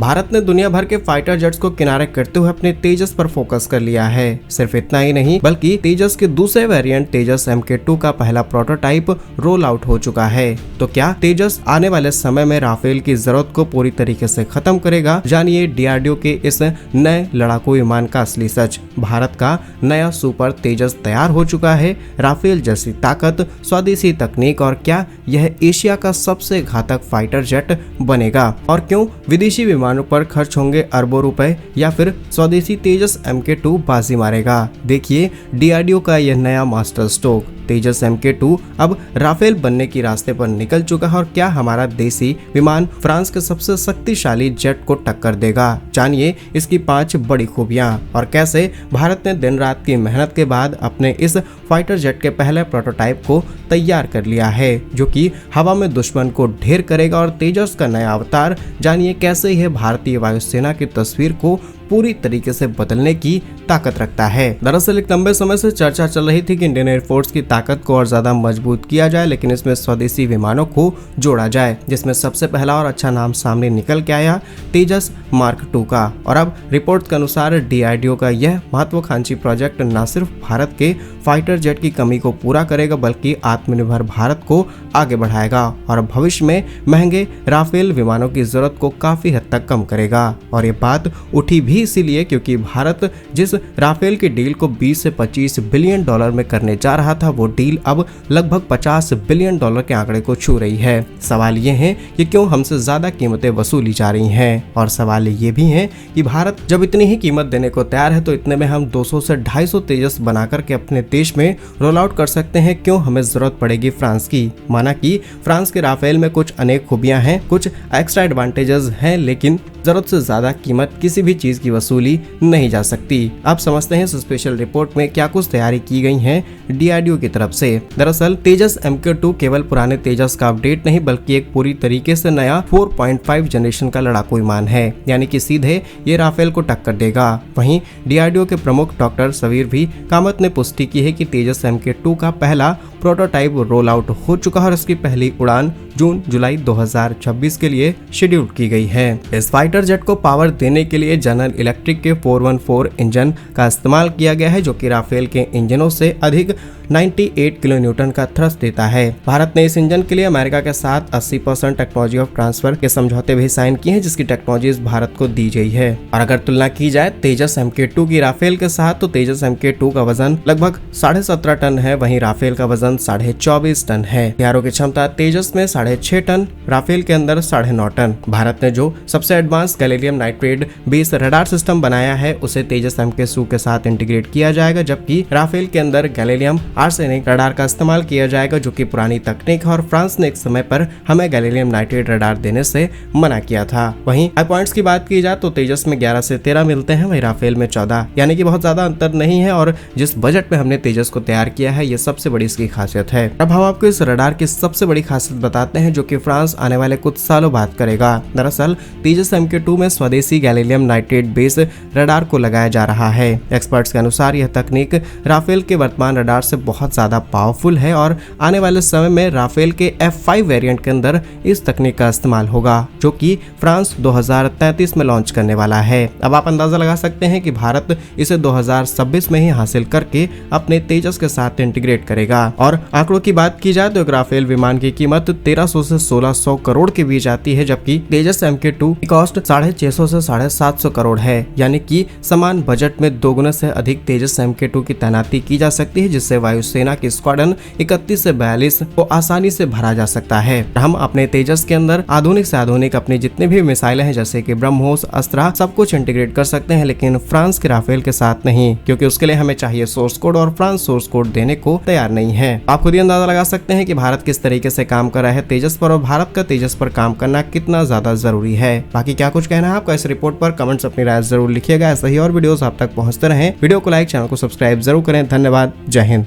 भारत ने दुनिया भर के फाइटर जेट्स को किनारे करते हुए अपने तेजस पर फोकस कर लिया है। सिर्फ इतना ही नहीं बल्कि तेजस के दूसरे वेरिएंट तेजस MK2 का पहला प्रोटोटाइप रोल आउट हो चुका है। तो क्या तेजस आने वाले समय में राफेल की जरूरत को पूरी तरीके से खत्म करेगा? जानिए DRDO के इस नए लड़ाकू विमान का असली सच। भारत का नया सुपर तेजस तैयार हो चुका है। राफेल जैसी ताकत, स्वदेशी तकनीक और क्या यह एशिया का सबसे घातक फाइटर जेट बनेगा? और क्यों विदेशी विमानों पर खर्च होंगे अरबों रुपए या फिर स्वदेशी तेजस MK2 बाजी मारेगा? देखिए DRDO का यह नया मास्टर स्ट्रोक। तेजस MK2 अब राफेल बनने की रास्ते पर निकल चुका है और क्या हमारा देसी विमान फ्रांस के सबसे शक्तिशाली जेट को टक्कर देगा? जानिए इसकी 5 बड़ी खूबियां और कैसे भारत ने दिन रात की मेहनत के बाद अपने इस फाइटर जेट के पहले प्रोटोटाइप को तैयार कर लिया है, जो कि हवा में दुश्मन को ढेर करेगा और तेजस का नया अवतार। जानिए कैसे यह भारतीय वायुसेना की तस्वीर को पूरी तरीके से बदलने की ताकत रखता है। दरअसल एक लंबे समय से चर्चा चल रही थी कि इंडियन एयरफोर्स की ताकत को और ज्यादा मजबूत किया जाए, लेकिन इसमें स्वदेशी विमानों को जोड़ा जाए, जिसमें सबसे पहला और अच्छा नाम सामने निकल के आया तेजस मार्क 2 का। और अब रिपोर्ट के अनुसार DRDO का यह महत्वाकांक्षी प्रोजेक्ट न सिर्फ भारत के फाइटर जेट की कमी को पूरा करेगा बल्कि आत्मनिर्भर भारत को आगे बढ़ाएगा और भविष्य में महंगे राफेल विमानों की जरूरत को काफी हद तक कम करेगा। और ये बात उठी भी इसीलिए क्योंकि भारत जिस राफेल की डील को 20 से 25 बिलियन डॉलर में करने जा रहा था, वो डील अब लगभग 50 बिलियन डॉलर के आंकड़े को छू रही है। सवाल ये है कि क्यों हमसे ज्यादा कीमतें वसूली जा रही हैं? और सवाल ये भी है कि भारत जब इतनी ही कीमत देने को तैयार है तो इतने में हम 200 से 250 तेजस बनाकर के अपने देश में रोल आउट कर सकते हैं। क्यों हमें जरूरत पड़ेगी फ्रांस की? माना कि फ्रांस के राफेल में कुछ अनेक खूबियां हैं, कुछ एक्स्ट्रा एडवांटेजेस हैं, लेकिन जरूरत से ज्यादा कीमत किसी भी चीज की वसूली नहीं जा सकती। अब समझते हैं इस स्पेशल रिपोर्ट में क्या कुछ तैयारी की गई है DRDO की तरफ से। दरअसल तेजस MK2 केवल पुराने तेजस का अपडेट नहीं बल्कि एक पूरी तरीके से नया 4.5 जनरेशन का लड़ाकू विमान है, यानी कि सीधे ये राफेल को टक्कर देगा। वहीं DRDO के प्रमुख डॉक्टर सवीर भी कामत ने पुष्टि की है कि तेजस MK2 का पहला प्रोटोटाइप रोल आउट हो चुका है और इसकी पहली उड़ान जून-जुलाई 2026 के लिए शेड्यूल की गई है। इस फाइटर जेट को पावर देने के लिए जनरल इलेक्ट्रिक के 414 इंजन का इस्तेमाल किया गया है, जो कि राफेल के इंजनों से अधिक 98 किलोन्यूटन का थ्रस्ट देता है। भारत ने इस इंजन के लिए अमेरिका के साथ 80% टेक्नोलॉजी ऑफ ट्रांसफर के समझौते भी साइन किए हैं, जिसकी टेक्नोलॉजी भारत को दी गई है। और अगर तुलना की जाए तेजस MK2 की राफेल के साथ, तो तेजस MK2 का वजन लगभग 17.5 टन है, वहीं राफेल का वजन 24.5 टन है। हथियारों की क्षमता तेजस में 6.5 टन, राफेल के अंदर 9.5 टन। भारत ने जो सबसे advance gallium nitrate based radar system बनाया है उसे तेजस MK2 के साथ इंटीग्रेट किया जाएगा, जबकि राफेल के अंदर गैलेलियम आर्सेनिक रडार का इस्तेमाल किया जाएगा, जो कि पुरानी तकनीक है और फ्रांस ने एक समय पर हमें गैलेलियम नाइट्रेट रडार देने से मना किया था। वहीं हाई पॉइंट्स की बात की जाए तो तेजस में 11 से 13 मिलते हैं, वहीं राफेल में 14, यानी कि बहुत ज्यादा अंतर नहीं है। और जिस बजट में हमने तेजस को तैयार किया है, ये सबसे बड़ी इसकी खासियत है। अब हम आपको इस रडार की सबसे बड़ी खासियत बताते हैं, जो कि फ्रांस आने वाले कुछ सालों बाद करेगा। दरअसल तेजस MK2 में स्वदेशी गैलेलियम नाइट्रेट बेस्ड रडार को लगाया जा रहा है। एक्सपर्ट्स के अनुसार यह तकनीक राफेल के वर्तमान रडार से बहुत ज्यादा पावरफुल है और आने वाले समय में राफेल के F5 वेरिएंट के अंदर इस तकनीक का इस्तेमाल होगा, जो कि फ्रांस 2033 में लॉन्च करने वाला है। अब आप अंदाजा लगा सकते हैं कि भारत इसे 2026 में ही हासिल करके अपने तेजस के साथ इंटीग्रेट करेगा। और आंकड़ों की बात की जाए तो एक राफेल विमान की कीमत 1300 से 1600 करोड़ के बीच आती है, जबकि तेजस MK2 की कॉस्ट 650 से 750 करोड़ है, यानी कि समान बजट में 2 गुना से अधिक तेजस MK2 की तैनाती की जा सकती है, जिससे वायुसेना की स्क्वाड्रन 31 से 42 को आसानी से भरा जा सकता है। हम अपने तेजस के अंदर आधुनिक से आधुनिक अपने जितने भी मिसाइलें हैं, जैसे कि ब्रह्मोस, अस्त्रा, सब कुछ इंटीग्रेट कर सकते हैं, लेकिन फ्रांस के राफेल के साथ नहीं, क्योंकि उसके लिए हमें चाहिए सोर्स कोड और फ्रांस सोर्स कोड देने को तैयार नहीं है। आप खुद ही अंदाजा लगा सकते हैं कि भारत किस तरीके से काम कर रहा है तेजस पर और भारत का तेजस पर काम करना कितना ज्यादा जरूरी है। बाकी क्या कुछ कहना है आपका इस रिपोर्ट पर? कमेंट्स अपनी राय जरूर लिखिएगा। ऐसे ही और वीडियोस आप तक पहुंचते रहें। वीडियो को लाइक, चैनल को सब्सक्राइब जरूर करें। धन्यवाद। जय हिंद।